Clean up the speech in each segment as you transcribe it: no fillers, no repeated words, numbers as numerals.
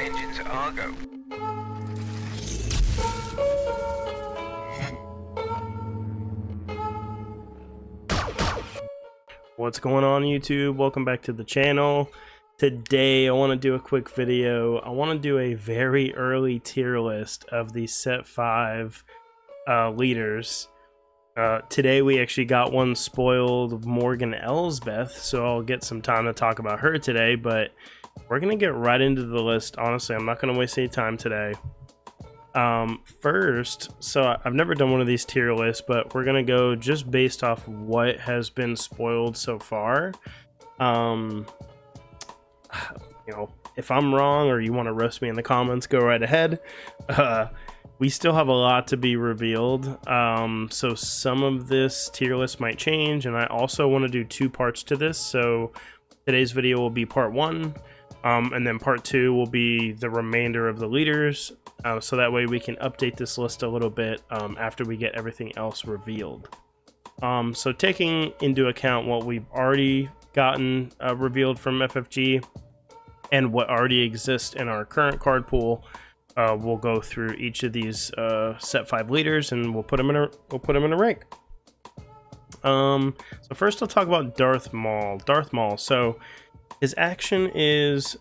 engines are go. What's going on, YouTube? Welcome back to the channel. Today I want to do a quick video. I want to do a very early tier list of the set 5 leaders. Today we actually got one spoiled, Morgan Elsbeth, so I'll get some time to talk about her today, but we're gonna get right into the list. Honestly, I'm not gonna waste any time today. First, so I've never done one of these tier lists, but we're gonna go just based off what has been spoiled so far. You know, if I'm wrong or you want to roast me in the comments, go right ahead. We still have a lot to be revealed, so some of this tier list might change, and I also want to do 2 parts to this. So today's video will be part 1, and then part 2 will be the remainder of the leaders, so that way we can update this list a little bit after we get everything else revealed. So taking into account what we've already gotten revealed from FFG and what already exists in our current card pool, we'll go through each of these set 5 leaders and we'll put them in a rank. So first I'll talk about Darth Maul. So his action is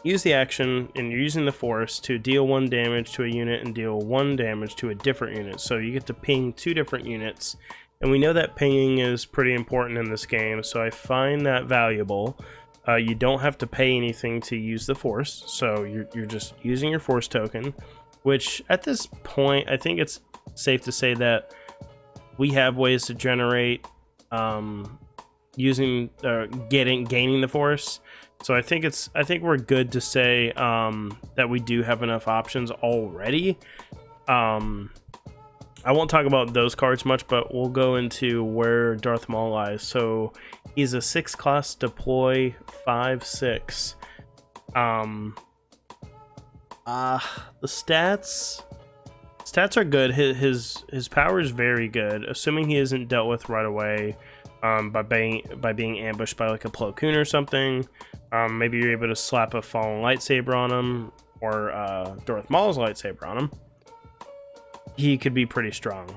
use the action and you're using the force to deal 1 damage to a unit and deal 1 damage to a different unit. So you get to ping 2 different units, and we know that pinging is pretty important in this game, so I find that valuable. You don't have to pay anything to use the force, so you're just using your force token, which at this point I think it's safe to say that we have ways to generate gaining the force. So I think we're good to say that we do have enough options already. I won't talk about those cards much, but we'll go into where Darth Maul lies. So he's a 6 class deploy 5/6. The stats are good. His power is very good, assuming he isn't dealt with right away by being ambushed by like a Plo Koon or something. Maybe you're able to slap a fallen lightsaber on him, or Darth Maul's lightsaber on him. He could be pretty strong.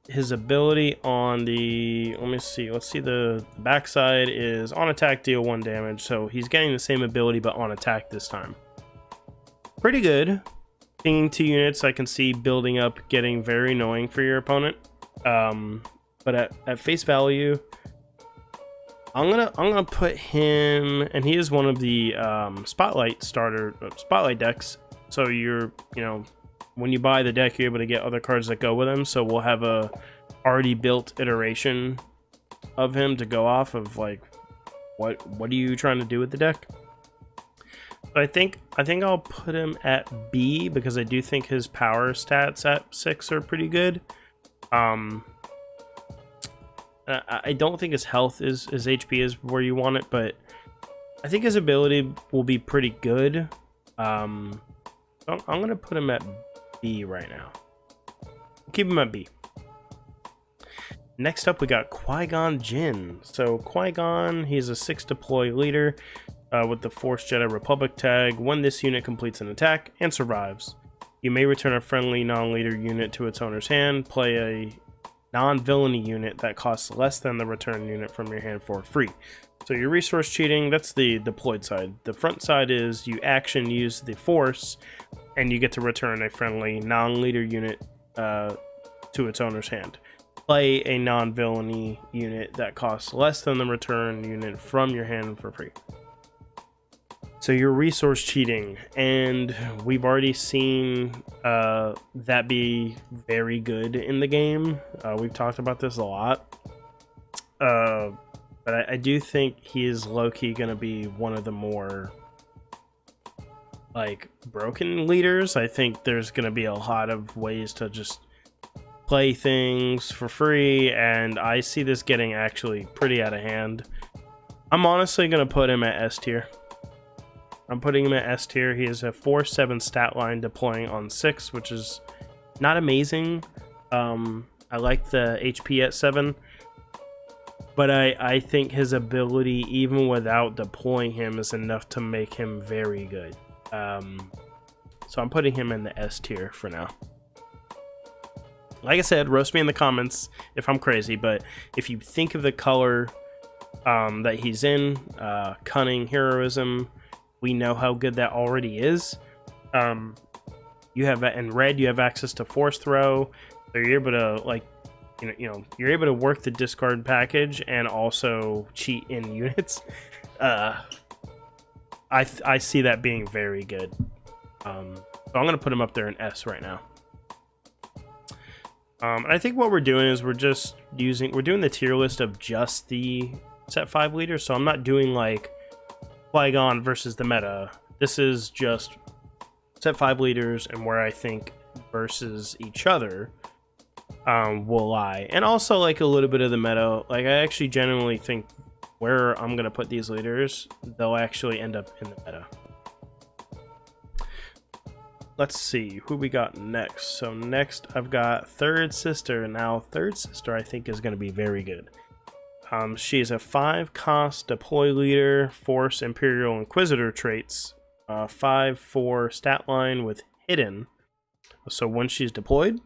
His ability on the, let's see the backside is on attack deal 1 damage, so he's getting the same ability but on attack this time. Pretty good. Pinging 2 units I can see building up getting very annoying for your opponent. But at face value, I'm gonna put him, and he is one of the spotlight decks. So when you buy the deck, you're able to get other cards that go with him. So we'll have a already built iteration of him to go off of, like what are you trying to do with the deck. So I think I'll put him at B, because I do think his power stats at 6 are pretty good. I don't think his health his HP is where you want it, but I think his ability will be pretty good. I'm gonna put him at B right now. Keep him at B. Next up, we got Qui Gon Jin. So Qui-Gon, he's a 6 deploy leader with the Force Jedi Republic tag. When this unit completes an attack and survives, you may return a friendly non-leader unit to its owner's hand. Play a non-villainy unit that costs less than the return unit from your hand for free. So you're resource cheating. That's the deployed side. The front side is you action use the force and you get to return a friendly non-leader unit to its owner's hand. Play a non-villainy unit that costs less than the return unit from your hand for free. So you're resource cheating, and we've already seen that be very good in the game. We've talked about this a lot, but I do think he is low-key going to be one of the more like broken leaders. I think there's going to be a lot of ways to just play things for free, and I see this getting actually pretty out of hand. I'm honestly going to put him at S tier. I'm putting him at S tier. He is a 4/7 stat line deploying on 6, which is not amazing. I like the HP at 7, but I think his ability, even without deploying him, is enough to make him very good. So I'm putting him in the S tier for now. Like I said, roast me in the comments if I'm crazy, but if you think of the color that he's in, cunning, heroism, we know how good that already is. You have in red, you have access to force throw, so you're able to like, you're able to work the discard package and also cheat in units. I see that being very good. So I'm gonna put him up there in S right now. And I think what we're doing is we're doing the tier list of just the set 5 leaders. So I'm not doing like Qui-Gon versus the meta. This is just set 5 leaders and where I think versus each other will lie. And also like a little bit of the meta. Like I actually genuinely think where I'm gonna put these leaders, they'll actually end up in the meta. Let's see who we got next. So next I've got Third Sister. Now Third Sister I think is going to be very good. She is a 5-cost deploy leader, Force, Imperial, Inquisitor traits, 5/4 stat line with hidden. So when she's deployed,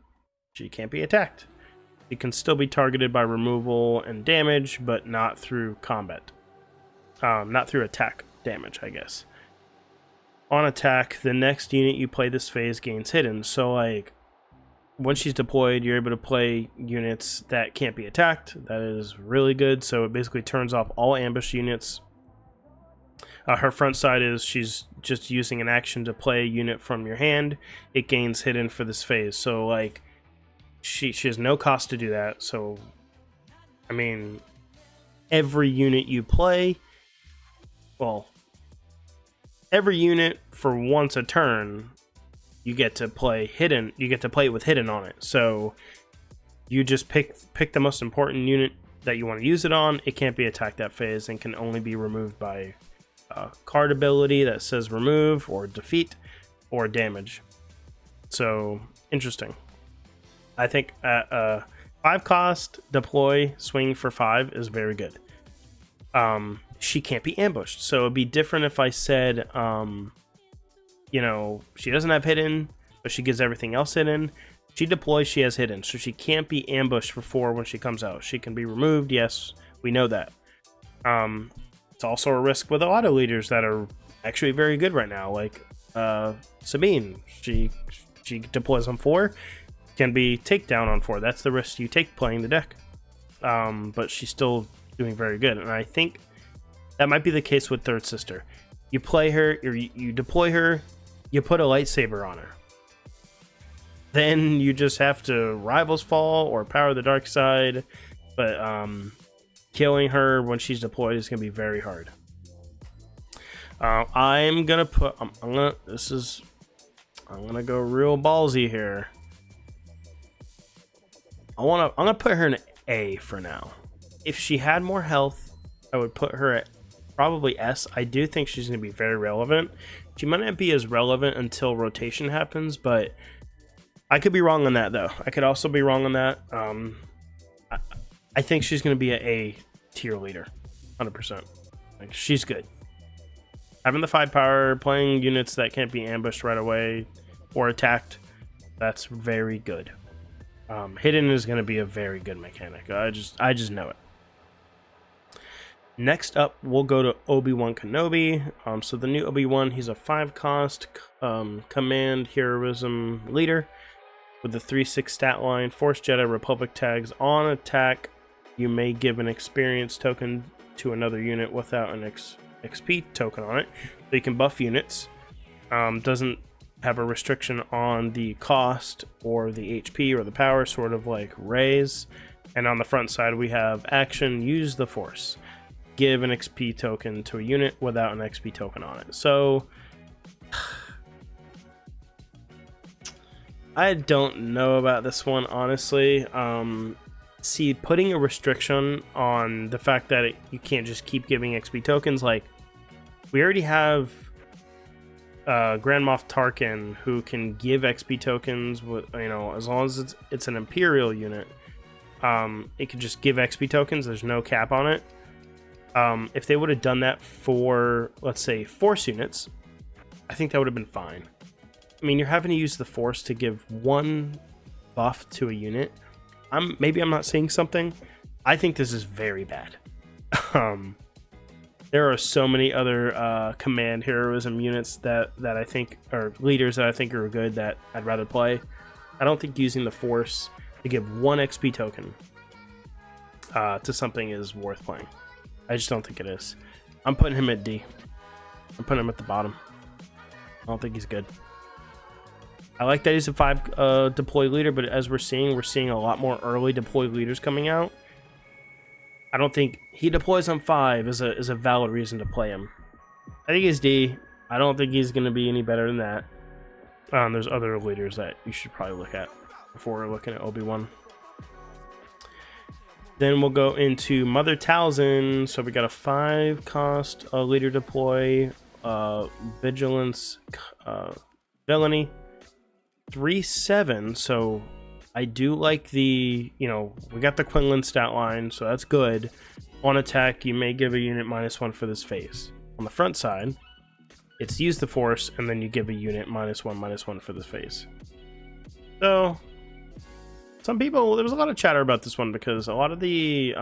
she can't be attacked. She can still be targeted by removal and damage, but not through combat. Not through attack damage, I guess. On attack, the next unit you play this phase gains hidden. So like when she's deployed, you're able to play units that can't be attacked. That is really good. So it basically turns off all ambush units. Her front side is she's just using an action to play a unit from your hand. It gains hidden for this phase. So like she has no cost to do that. So I mean, every unit you play, well, every unit for once a turn, you get to play hidden. You get to play it with hidden on it. So you just pick the most important unit that you want to use it on. It can't be attacked that phase and can only be removed by card ability that says remove or defeat or damage. So interesting. I think 5-cost deploy swing for 5 is very good. She can't be ambushed, so it'd be different if I said she doesn't have hidden, but she gives everything else hidden. She deploys, she has hidden, so she can't be ambushed for 4 when she comes out. She can be removed, yes, we know that. It's also a risk with a lot of leaders that are actually very good right now, like Sabine. She deploys on 4, can be takedown on 4. That's the risk you take playing the deck. But she's still doing very good, and I think that might be the case with Third Sister. You play her, you deploy her, you put a lightsaber on her. Then you just have to Rivals Fall or Power the Dark Side, but killing her when she's deployed is going to be very hard. I'm gonna put. I'm gonna go real ballsy here. I'm gonna put her in A for now. If she had more health, I would put her at probably S. I do think she's going to be very relevant. She might not be as relevant until rotation happens, but I could be wrong on that, though. I could also be wrong on that. I think she's going to be an A tier leader, 100%. Like, she's good. Having the 5 power, playing units that can't be ambushed right away or attacked, that's very good. Hidden is going to be a very good mechanic. I just know it. Next up, we'll go to ObiWan Kenobi. So the new Obi-Wan, he's a 5-cost command heroism leader with the 3/6 stat line, Force Jedi Republic tags. On attack, you may give an experience token to another unit without an XP token on it. So you can buff units. Doesn't have a restriction on the cost or the HP or the power, sort of like Rey's. And on the front side, we have action, use the Force. Give an XP token to a unit without an XP token on it. So I don't know about this one, honestly. See, putting a restriction on the fact that you can't just keep giving XP tokens, like we already have Grand Moff Tarkin who can give XP tokens with, as long as it's an Imperial unit. it could just give XP tokens. There's no cap on it. If they would have done that for, let's say, Force units, I think that would have been fine. I mean, you're having to use the Force to give one buff to a unit. Maybe I'm not seeing something. I think this is very bad. There are so many other command heroism units that I think, or leaders that I think are good that I'd rather play. I don't think using the Force to give one XP token to something is worth playing. I just don't think it is. I'm putting him at D. I'm putting him at the bottom. I don't think he's good. I like that he's a 5 deploy leader, but as we're seeing a lot more early deploy leaders coming out. I don't think he deploys on 5 is a valid reason to play him. I think he's D. I don't think he's going to be any better than that. There's other leaders that you should probably look at before we're looking at Obi-Wan. Then we'll go into Mother Talzin. So we got a 5 cost leader deploy, vigilance, villainy, 3/7. So I do like the, we got the Quinlan stat line, so that's good. On attack, you may give a unit -1 for this phase. On the front side, it's use the Force, and then you give a unit -1/-1 for this phase. So some people, there was a lot of chatter about this one because a lot of the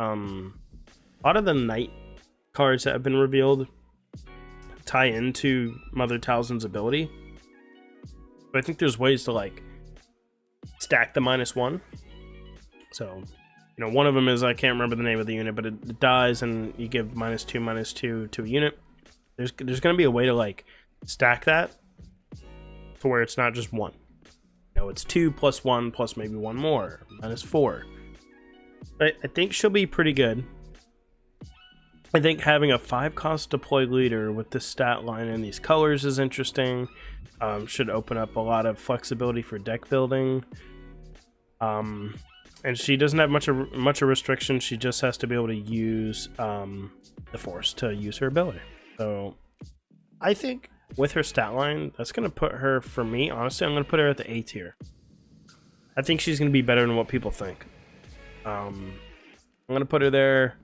knight cards that have been revealed tie into Mother Talzin's ability. But I think there's ways to stack the -1. So, one of them is, I can't remember the name of the unit, but it dies and you give -2/-2 to a unit. There's going to be a way to stack that to where it's not just 1. It's 2 + 1 plus maybe 1 more, -4. I think she'll be pretty good. I think having a 5 cost deploy leader with this stat line and these colors is interesting. Should open up a lot of flexibility for deck building. And she doesn't have much of restriction. She just has to be able to use the Force to use her ability. So I think with her stat line, that's going to put her, for me, honestly, I'm going to put her at the A tier. I think she's going to be better than what people think. I'm going to put her there.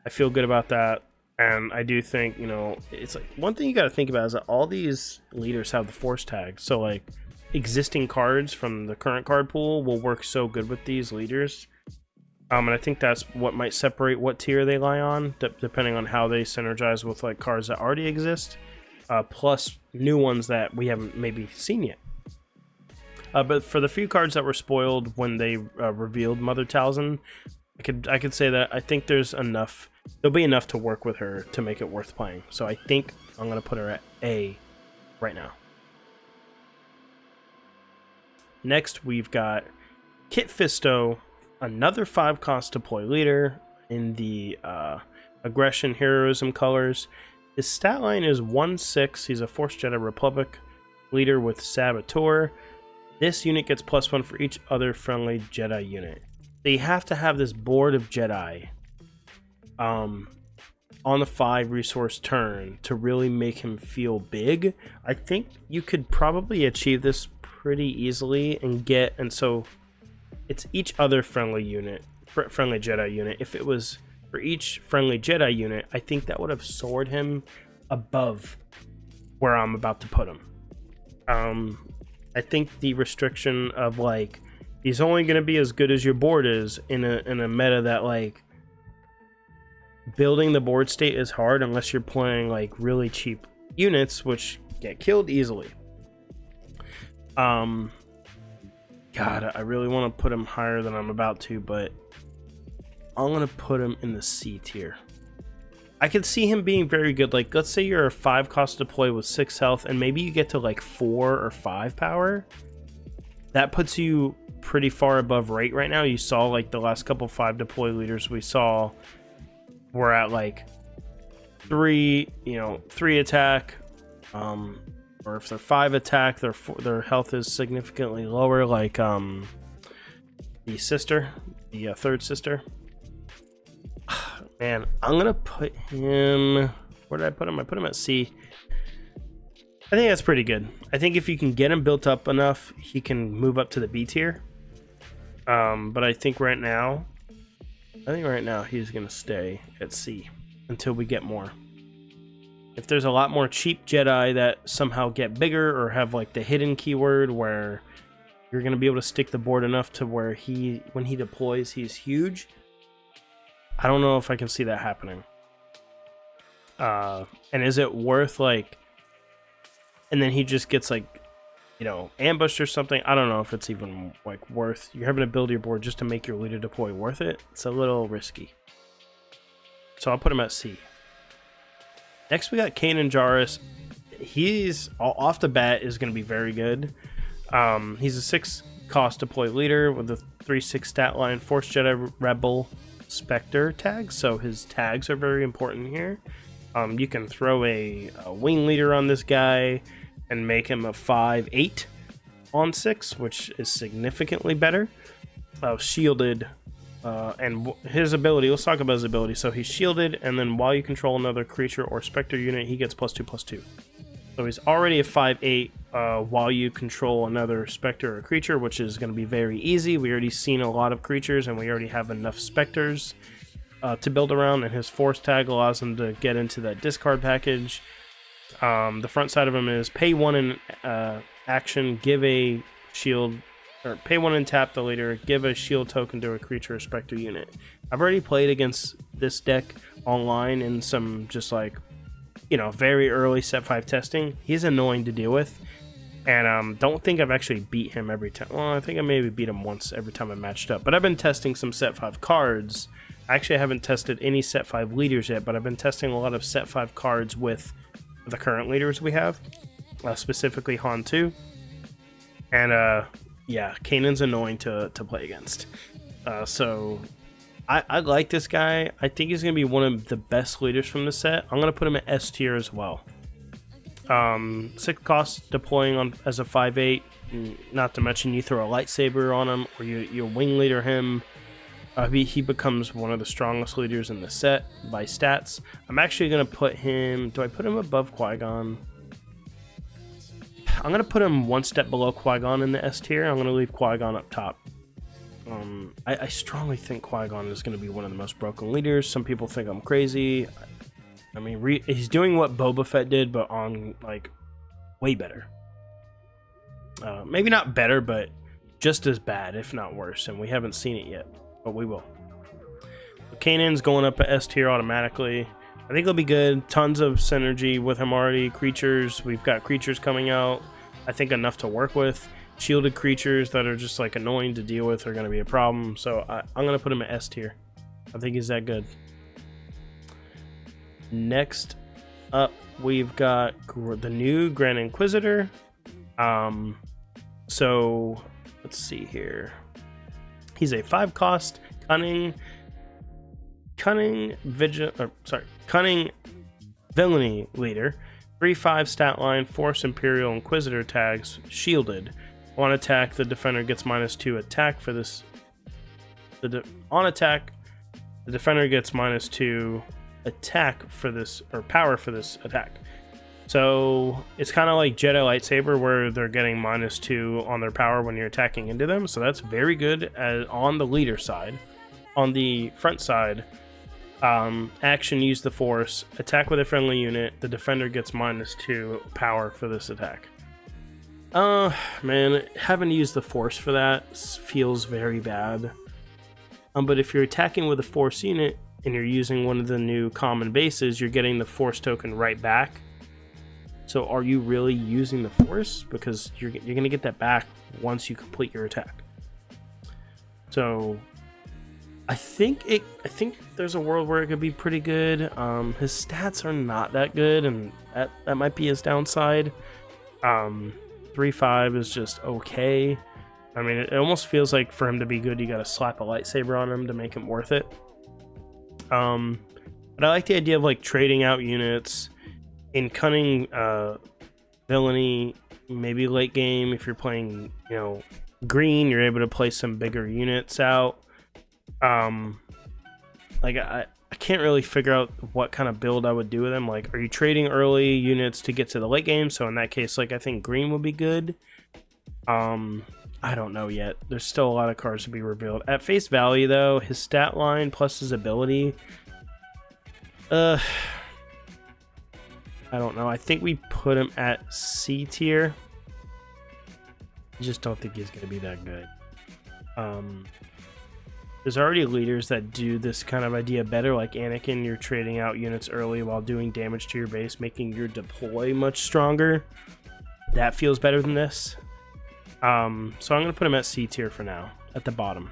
I feel good about that. And I do think, it's one thing you got to think about is that all these leaders have the Force tag. So, existing cards from the current card pool will work so good with these leaders. And I think that's what might separate what tier they lie on, depending on how they synergize with cards that already exist. Plus new ones that we haven't maybe seen yet. But for the few cards that were spoiled when they revealed Mother Talzin, I could say that I think there'll be enough to work with her to make it worth playing. So I think I'm going to put her at A right now. Next, we've got Kitfisto, another 5 cost deploy leader in the aggression heroism colors. His stat line is 1/6. He's a Force Jedi Republic leader with Saboteur. This unit gets +1 for each other friendly Jedi unit. So you have to have this board of Jedi on the 5 resource turn to really make him feel big. I think you could probably achieve this pretty easily and so it's each other friendly unit, friendly Jedi unit. If it was for each friendly Jedi unit, I think that would have soared him above where I'm about to put him. I think the restriction of he's only going to be as good as your board is in a meta that building the board state is hard unless you're playing really cheap units, which get killed easily. God, I really want to put him higher than I'm about to, but I'm going to put him in the C tier. I could see him being very good. Let's say you're a 5 cost deploy with 6 health, and maybe you get to 4 or 5 power. That puts you pretty far above right now. You saw the last couple 5 deploy leaders we saw were at 3 attack, or if they're 5 attack, their health is significantly lower, the sister, the third sister. Man, I'm gonna put him, where did I put him? I put him at C. I think that's pretty good. I think if you can get him built up enough, he can move up to the B tier. But I think right now I think right now he's going to stay at C until we get more. If there's a lot more cheap Jedi that somehow get bigger or have like the hidden keyword where you're going to be able to stick the board enough to where when he deploys, he's huge. I don't know if I can see that happening. And is it worth like, and then he just gets like, you know, ambushed or something? I don't know if it's even like worth, you're having to build your board just to make your leader deploy worth it. It's a little risky. So I'll put him at C. Next we got Kanan Jarus. He's off the bat is going to be very good. He's a 6 cost deploy leader with a 3/6 stat line, Force Jedi Rebel Spectre tag, so his tags are very important here. You can throw a wing leader on this guy and make him a 5/8 on 6, which is significantly better. Shielded, and his ability, let's talk about his ability. So he's shielded, and then while you control another creature or Spectre unit, he gets +2/+2. So he's already a 5/8 while you control another Spectre or creature, which is going to be very easy. We already seen a lot of creatures, and we already have enough Spectres to build around, and his Force tag allows him to get into that discard package. The front side of him is pay 1 in action, give a shield, or pay 1 and tap the leader, give a shield token to a creature or Spectre unit. I've already played against this deck online in some just like, you know, very early set 5 testing. He's annoying to deal with, and don't think I've actually beat him every time. Well, I think I maybe beat him once every time I matched up, but I've been testing some set 5 cards. Actually, I haven't tested any set 5 leaders yet, but I've been testing a lot of set 5 cards with the current leaders we have, specifically Han 2. And yeah, Kanan's annoying to play against. So I like this guy. I think he's going to be one of the best leaders from the set. I'm going to put him at S tier as well. 6 costs deploying on as a 5/8. Not to mention you throw a lightsaber on him, or you wing leader him. He becomes one of the strongest leaders in the set by stats. I'm actually going to put him... Do I put him above Qui-Gon? I'm going to put him 1 step below Qui-Gon in the S tier. I'm going to leave Qui-Gon up top. I strongly think Qui-Gon is going to be one of the most broken leaders. Some people think I'm crazy. I mean, he's doing what Boba Fett did, but on, like, way better. Maybe not better, but just as bad, if not worse. And we haven't seen it yet. But we will. Kanan's going up at S tier automatically. I think it'll be good. Tons of synergy with him already. Creatures. We've got creatures coming out. I think enough to work with. Shielded creatures that are just like annoying to deal with are going to be a problem. So I'm going to put him at S tier. I think he's that good. Next up, we've got the new Grand Inquisitor. So let's see here. He's a 5 cost cunning villainy leader. 3/5 stat line, Force Imperial Inquisitor tags, shielded. On attack, the defender gets -2 attack for this. On attack, the defender gets -2 attack for this, or power for this attack. So it's kind of like Jedi lightsaber, where they're getting -2 on their power when you're attacking into them. So that's very good on the leader side. On the front side, action, use the Force, attack with a friendly unit. The defender gets -2 power for this attack. Man, having to use the Force for that feels very bad. But if you're attacking with a Force unit and you're using one of the new common bases, you're getting the Force token right back. So are you really using the Force? Because you're going to get that back once you complete your attack. So I think there's a world where it could be pretty good. His stats are not that good, and that might be his downside. 3/5 is just okay. I mean, it almost feels like for him to be good, you got to slap a lightsaber on him to make him worth it. But I like the idea of like trading out units. In cunning villainy, maybe late game, if you're playing, you know, green, you're able to play some bigger units out. Like I can't really figure out what kind of build I would do with them. Like, are you trading early units to get to the late game? So in that case, like, I think green would be good. I don't know yet. There's still a lot of cards to be revealed. At face value, though, his stat line plus his ability, I don't know. I think we put him at C tier. I just don't think he's going to be that good. There's already leaders that do this kind of idea better, like Anakin. You're trading out units early while doing damage to your base, making your deploy much stronger. That feels better than this. So I'm going to put him at C tier for now, at the bottom.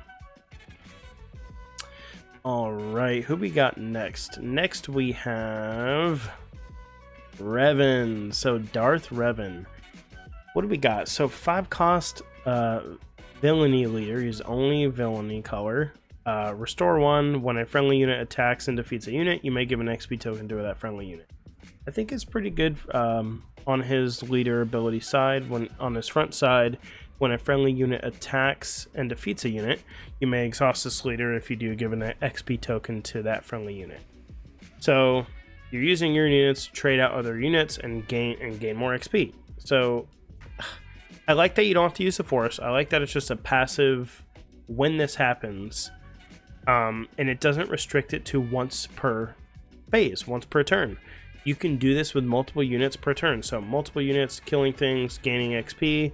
All right, who we got next? Next we have Revan. So Darth Revan. What do we got? So 5 cost villainy leader. He's only villainy color. Restore 1. When a friendly unit attacks and defeats a unit, you may give an XP token to that friendly unit. I think it's pretty good on his leader ability side. When on his front side, when a friendly unit attacks and defeats a unit, you may exhaust this leader. If you do, give an XP token to that friendly unit. So you're using your units to trade out other units and gain more XP. So I like that you don't have to use the force. I like that it's just a passive when this happens, and it doesn't restrict it to once per phase, once per turn. You can do this with multiple units per turn. So multiple units, killing things, gaining XP.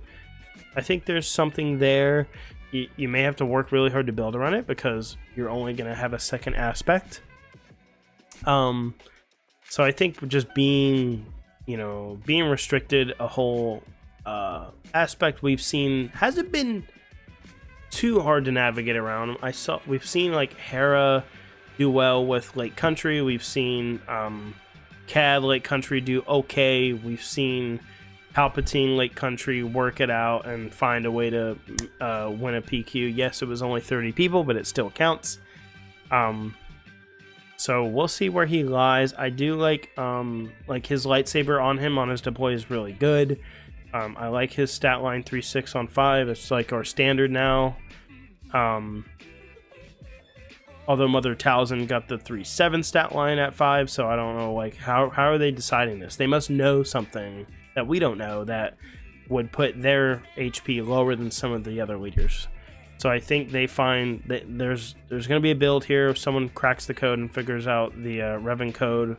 I think there's something there. You may have to work really hard to build around it because you're only going to have a second aspect. So I think just being restricted a whole aspect we've seen hasn't been too hard to navigate around. We've seen like Hera do well with Lake Country. We've seen Cad Lake Country do okay. We've seen Palpatine Lake Country work it out and find a way to win a PQ. Yes, it was only 30 people, but it still counts. So we'll see where he lies. I do like his lightsaber on him on his deploy is really good. I like his stat line 3/6 on 5. It's like our standard now. Although Mother Talzin got the 3/7 stat line at 5, so I don't know like how are they deciding this? They must know something that we don't know that would put their HP lower than some of the other leaders. So I think they find that there's going to be a build here. If someone cracks the code and figures out the Revan code,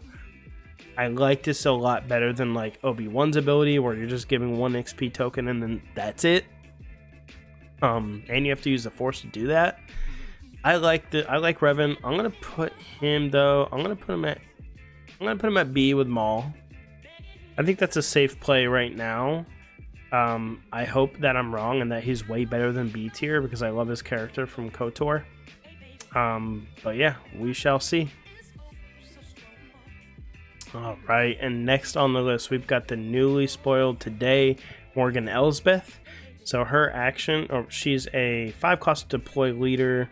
I like this a lot better than like Obi-Wan's ability, where you're just giving 1 XP token and then that's it. And you have to use the Force to do that. I like Revan. I'm gonna put him though. I'm gonna put him at B with Maul. I think that's a safe play right now. I hope that I'm wrong and that he's way better than B tier because I love his character from KOTOR. But yeah, we shall see. All right, and next on the list, we've got the newly spoiled today, Morgan Elsbeth. So her action, she's a 5 cost deploy leader.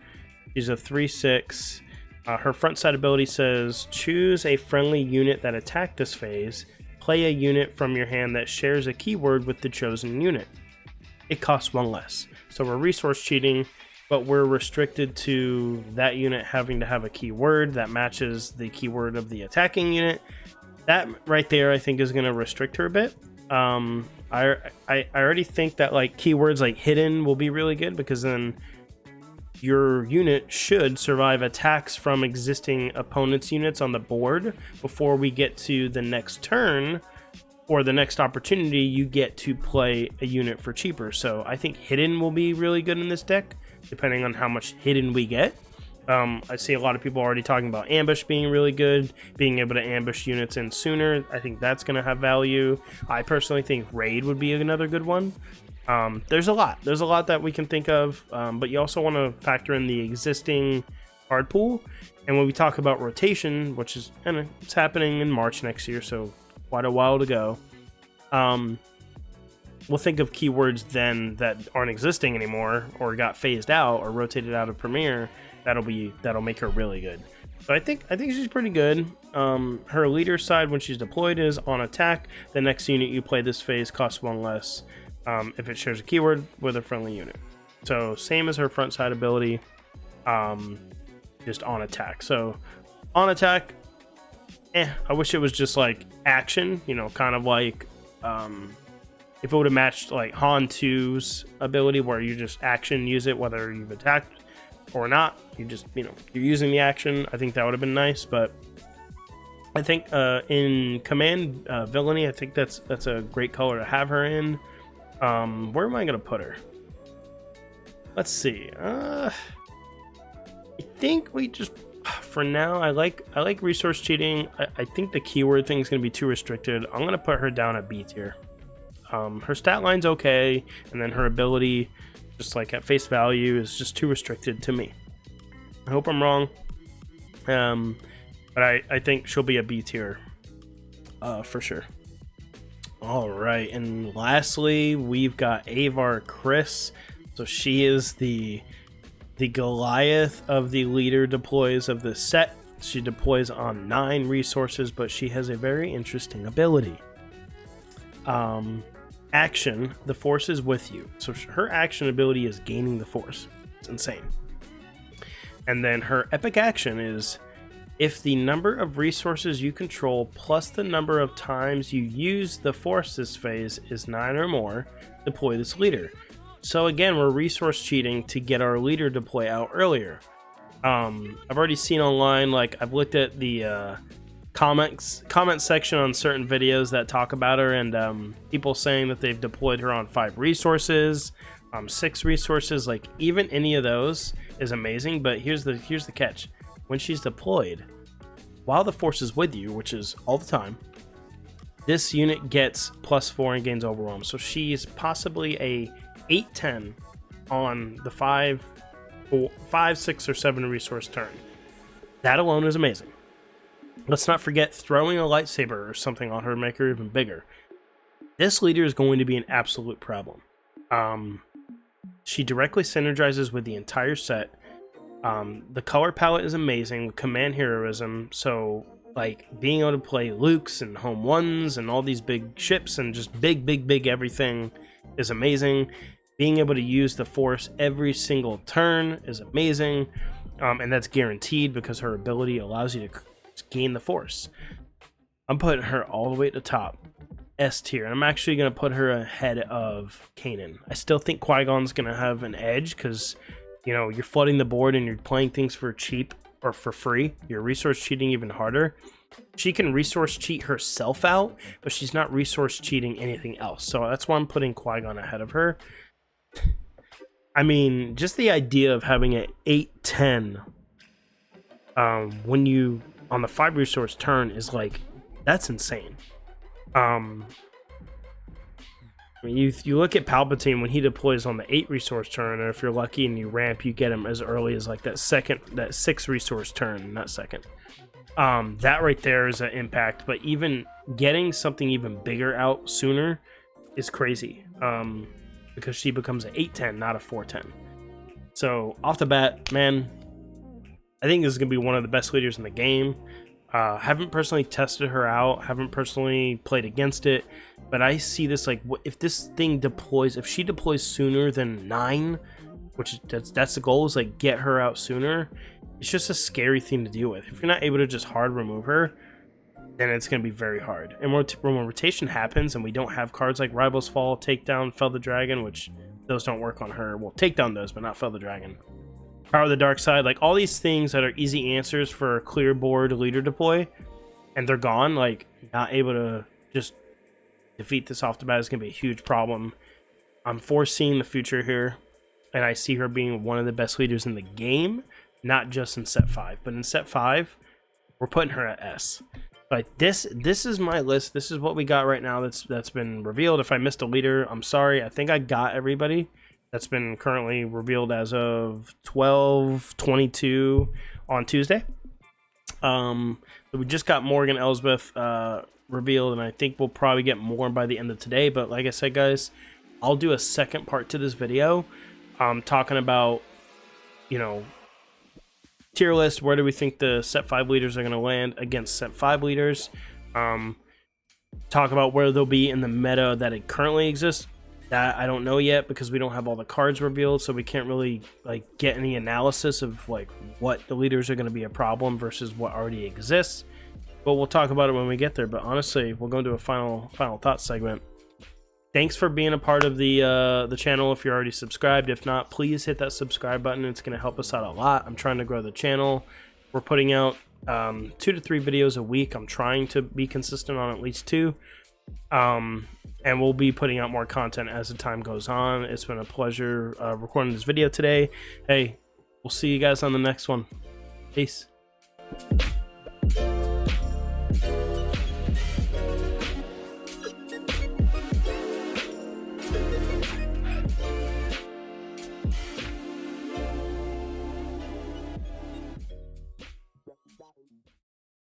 She's a 3/6. Her front side ability says, choose a friendly unit that attacked this phase. Play a unit from your hand that shares a keyword with the chosen unit. It costs 1 less. So we're resource cheating, but we're restricted to that unit having to have a keyword that matches the keyword of the attacking unit. That right there, I think, is going to restrict her a bit. I already think that like keywords like hidden will be really good because then your unit should survive attacks from existing opponents' units on the board before we get to the next turn or the next opportunity. You get to play a unit for cheaper. So I think hidden will be really good in this deck, depending on how much hidden we get. I see a lot of people already talking about ambush being really good, being able to ambush units in sooner. I think that's going to have value. I personally think raid would be another good one. There's a lot that we can think of, but you also want to factor in the existing card pool. And when we talk about rotation, which is it's happening in March next year, so quite a while to go, we'll think of keywords then that aren't existing anymore or got phased out or rotated out of Premiere. That'll make her really good. So I think she's pretty good. Her leader side when she's deployed is on attack. The next unit you play this phase costs 1 less. If it shares a keyword with a friendly unit. So same as her front side ability, just on attack. So on attack, I wish it was just like action, kind of like if it would have matched like Han 2's ability where you just action use it whether you've attacked or not, you just, you know, you're using the action, I think that would have been nice. But I think in command villainy, I think that's a great color to have her in. Where am I gonna put her? Let's see. I think we just, for now, I like resource cheating. I think the keyword thing is gonna be too restricted. I'm gonna put her down at B tier. Her stat line's okay, and then her ability, just like at face value, is just too restricted to me. I hope I'm wrong. But I think she'll be a B tier for sure. All right, and lastly, we've got Avar Kriss. So she is the Goliath of the leader deploys of the set. She deploys on 9 resources, but she has a very interesting ability. Action, the Force is with you. So her action ability is gaining the Force. It's insane. And then her epic action is, if the number of resources you control plus the number of times you use the Force this phase is 9 or more, deploy this leader. So again, we're resource cheating to get our leader deploy out earlier. I've already seen online, like I've looked at the comment section on certain videos that talk about her, and people saying that they've deployed her on 5 resources, 6 resources. Like even any of those is amazing, but here's the catch. When she's deployed, while the Force is with you, which is all the time, this unit gets +4 and gains overwhelm. So she's possibly a 8-10 on the 5, 6, or 7 resource turn. That alone is amazing. Let's not forget throwing a lightsaber or something on her to make her even bigger. This leader is going to be an absolute problem. She directly synergizes with the entire set. The color palette is amazing, command heroism, so like being able to play Luke's and Home Ones and all these big ships and just big everything is amazing. Being able to use the Force every single turn is amazing, and that's guaranteed because her ability allows you to gain the Force. I'm putting her all the way at the top, S tier, and I'm actually going to put her ahead of Kanan. I still think Qui-Gon's going to have an edge because, you know, you're flooding the board and you're playing things for cheap or for free. You're resource cheating even harder. She can resource cheat herself out, but she's not resource cheating anything else. So that's why I'm putting Qui-Gon ahead of her. I mean, just the idea of having an 8-10 when you on the 5 resource turn is like, that's insane. I mean, you look at Palpatine when he deploys on the 8 resource turn, and if you're lucky and you ramp, you get him as early as like that 6 resource turn, not second. That right there is an impact, but even getting something even bigger out sooner is crazy. Because she becomes an 8-10, not a 4-10. So off the bat, man, I think this is gonna be one of the best leaders in the game. Haven't personally tested her out, haven't personally played against it, but I see this like, if this thing deploys, if she deploys sooner than 9, which that's the goal, is like get her out sooner. It's just a scary thing to deal with. If you're not able to just hard remove her, then it's going to be very hard. And when rotation happens and we don't have cards like Rivals Fall, Takedown, Fell the Dragon, which those don't work on her. Well, Takedown does, but not Fell the Dragon. Power of the Dark Side, like all these things that are easy answers for a clear board leader deploy, and they're gone, like not able to just defeat this off the bat is going to be a huge problem. I'm foreseeing the future here, and I see her being one of the best leaders in the game, not just in set 5, but in set 5, we're putting her at S. Like this is my list. This is what we got right now that's been revealed. If I missed a leader, I'm sorry. I think I got everybody that's been currently revealed as of 12/22 on Tuesday. So we just got Morgan Elsbeth revealed, and I think we'll probably get more by the end of today. But like I said, guys, I'll do a second part to this video talking about, you know, tier list, where do we think the set 5 leaders are going to land against set 5 leaders, talk about where they'll be in the meta that it currently exists. That I don't know yet because we don't have all the cards revealed, so we can't really like get any analysis of like what the leaders are going to be a problem versus what already exists, but we'll talk about it when we get there. But honestly, we'll go into a final thoughts segment. Thanks for being a part of the channel if you're already subscribed. If not, please hit that subscribe button. It's going to help us out a lot. I'm trying to grow the channel. We're putting out 2 to 3 videos a week. I'm trying to be consistent on at least 2. And we'll be putting out more content as the time goes on. It's been a pleasure recording this video today. Hey, we'll see you guys on the next one. Peace.